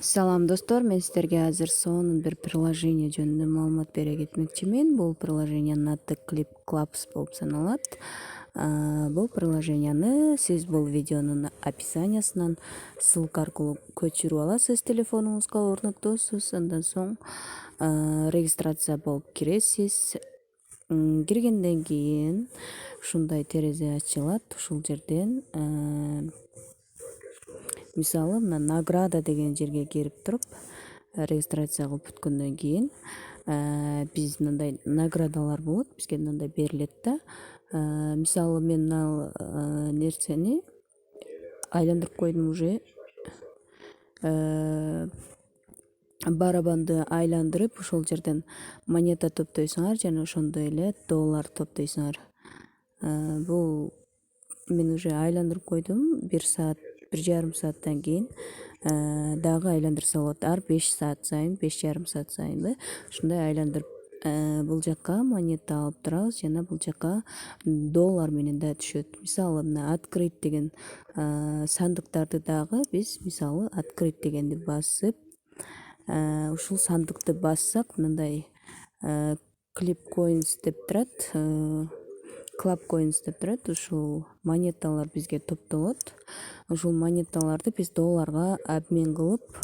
Салам достор, мен сиздерге азыр сонун бир приложение жөнүндө маалымат бере кетмекчимин. Бул приложениянын аты Clip Clubs болуп саналат. Бул приложенияны сиз бул видеонун описаниясынан ссылка аркылуу көчүрүп аласыз, телефонуңузга орнотосуз, андан соң регистрация болуп киресиз. Киргенден кийин ушундай терезе ачылат. Ушул жерден мисалы мына награда деген жерге кирип туруп регистрация кылып бүткөндөн кийин биз мындай наградалар болот, бизге мындай берилет да. Мисалы мен мына нерсени айландырып койдум уже. Барабанды айландырып ошол жерден монета топтойсуңар жана ошондой эле доллар топтойсуңар. Бул мен уже айландырып койдум. 1,5 сааттан кийин дагы айландырса болот. Ар 5 саат сайын, 5,5 саат сайын ушундай айландырып бул жакка монета алып турабыз жана бул жакка доллар менен да түшөт. Мисалы мына открыть деген сандыктарды дагы биз мисалы открыть дегенди басып, ушул сандыкты бассак мындай clip coins деп турат. Club coins деп турат. Ушул монеталар бизге топтолот. Ушул монеталарды биз долларга обмен кылып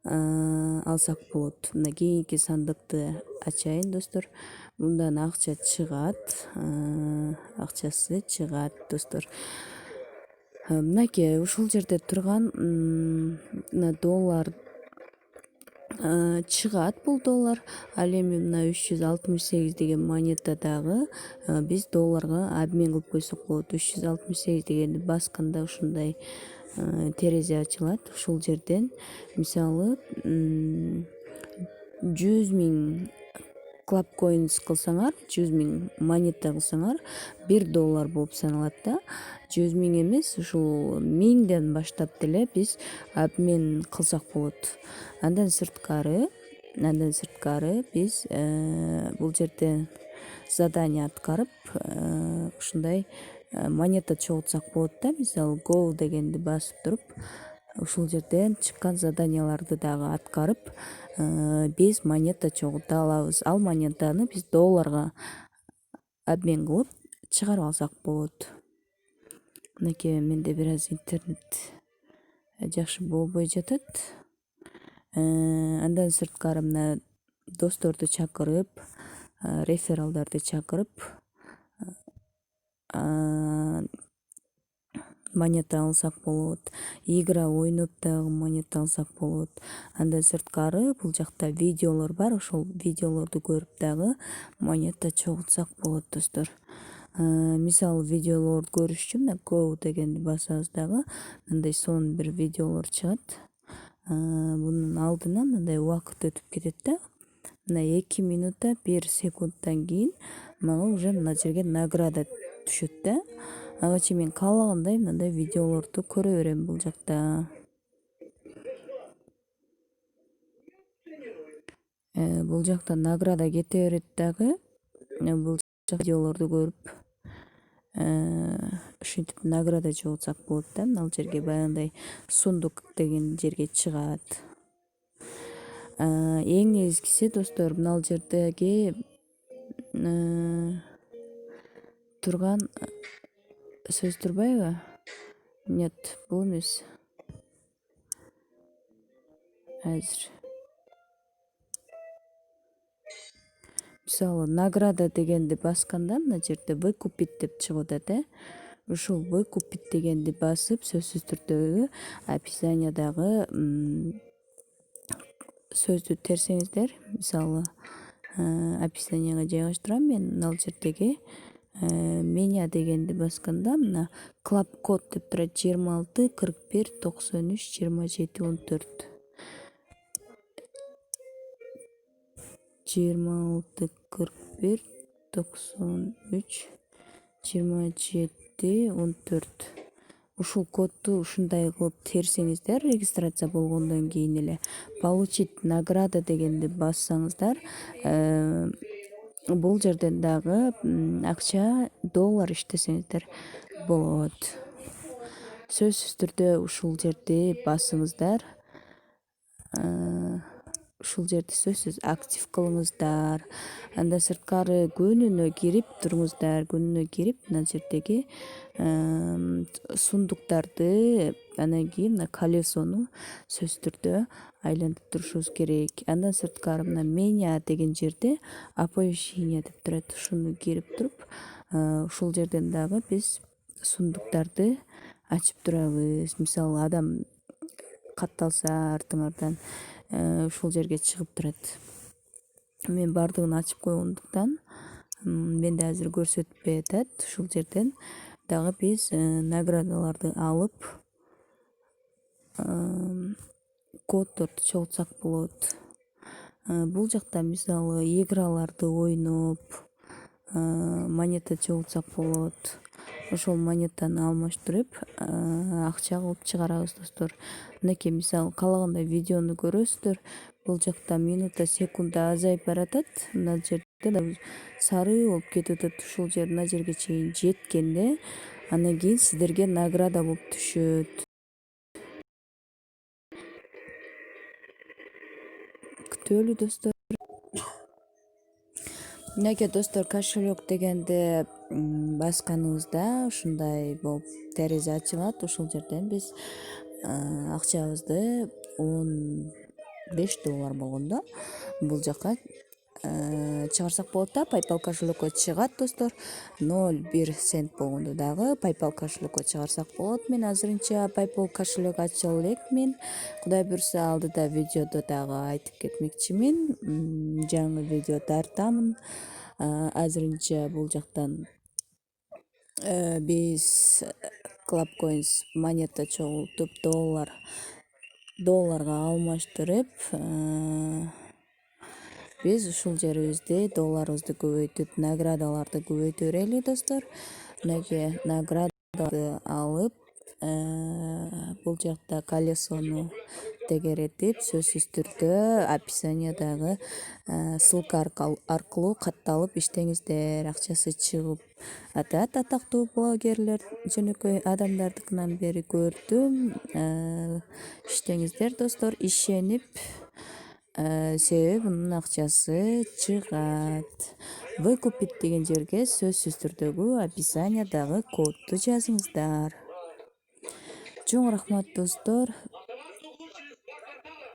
алсак болот. Мына кийинки сандыкты ачайын достор. Мындан акча чыгат. Акчасы чыгат достор. Мынакей ушул жерде турган мына доллар чыгат, бул доллар. Ал эми мына 368 деген монета дагы биз долларга обмен кылып койсок болот. 368 дегенди басканда ушундай терезе ачылат. Ушул жерден мисалы 100,000 club coins кылсаңар, 100,000 монета кылсаңар, 1 доллар болуп саналат да. 100,000 эмес, ушул 1000ден баштап деле биз обмен кылсак болот. Андан сырткары биз бул жерде задание аткарып ушундай монета чогултсак болот да. Мисалы go дегенди басып туруп, ушул жерден чыккан заданияларды дагы аткарып биз монета чогулта алабыз. Ал монетаны биз долларга обмен кылып чыгарып алсак болот. Мынакей менде бир аз интернет жакшы болбой жатат. Андан сырткары мына досторду чакырып, рефералдарды чакырып монета алсак болот. Игра ойноп дагы монета алсак болот. Андан сырткары бул жакта видеолор бар. Ошол видеолорду көрүп дагы монета чогултсак болот достор. Мисалы видеолорду көрүш үчүн мына go дегенди басабыз дагы мындай сонун бир видеолор чыгат. Бунун алдынан мындай убакыт өтүп кетет да. Мына 2 минута 1 секундтан кийин мага уже мына жерге награда түшөт да. Ага чейин мен каалагандай мындай видеолорду көрө берем бул жакта. Бул жакта награда кете берет дагы. Бул видеолорду көрүп ушинтип награда чогултсак болот да. Мына жерге баягындай сундук деген жерге чыгат. Эң негизгиси достор, мына жердеги турган сөз турбайбы? Нет, бул эмес. Азыр мисалы награда дегенди басканда мына жерде выкупить деп чыгып атат. Ушул выкупить дегенди басып сөзсүз түрдө описаниядагы сөздү терсеңиздер, мисалы описанияга жайгаштырам мен. Мына жердеги меня дегенди басканда мына club код деп турат 26 41 93 27 14. 26 41 93 27 14. Ушул кодду ушундай кылып терсеңиздер, регистрация болгондон кийин эле получить награда дегенди бассаңыздар, бул жерден дагы акча доллар иштесеңиздер болот. Сөзсүз түрдө ушул жерди басыңыздар. ушул жерди сөзсүз актив кылыңыздар. Андан сырткары күнүнө кирип туруңуздар. Күнүнө кирип мына жердеги сундуктарды, анан кийин мына колесону сөзсүз түрдө айлантып турушубуз керек. Андан сырткары мына меня деген жерде оповещение деп турат. Ушуну кирип туруп, ушул жерден дагы биз сундуктарды ачып турабыз. Мисалы адам катталса артыңардан ушул жерге чыгып турат. Мен баардыгын ачып койгондуктан менде азыр көрсөтпөй атат. Ушул жерден дагы биз наградаларды алып коддорду чогултсак болот. Бул жакта мисалы играларды ойноп монета чогултсак болот. Ошол монетаны алмаштырып акча кылып чыгарабыз достор. Мынакей мисалы каалагандай видеону көрөсүздөр. Бул жакта минута секунда азайып баратат. Мына жерде сары болуп кетип атат. Ушул жер мына жерге чейин жеткенде анан кийин сиздерге награда болуп түшөт. Күтөлү достор. Мынакей достор, кошелек дегенди басканыбызда ушундай болуп терезе ачылат. Ушул жерден биз акчабызды $15 болгондо бул жака чыгарсак болот да. PayPal кошелекке чыгат достор. 0,1 цент болгондо дагы PayPal кошелекке чыгарсак болот. Мен азырынча PayPal кошелек ача элекмин. Кудай буюрса алдыда видеодо дагы айтып кетмекчимин. Жаңы видео тартамын. Азырынча бул жактан биз Clubcoins монета чогултуп долларга алмаштырып, биз ушул жерибизди долларыбызды көбөйтүп, наградаларды көбөйтө берели достор. Мынакей наградаларды алып, бул жакта колесону тегеретип, сөзсүз түрдө описаниядагы ссылка аркылуу катталып иштеңиздер. Акчасы чыгып атат. Атактуу блогерлер жөнөкөй адамдардыкынан бери көрдүм. Иштеңиздер достор, ишенип, себеби мунун акчасы чыгат. Выкупить деген жерге сөзсүз түрдөгү описаниядагы кодду жазыңыздар. Чоң рахмат достор.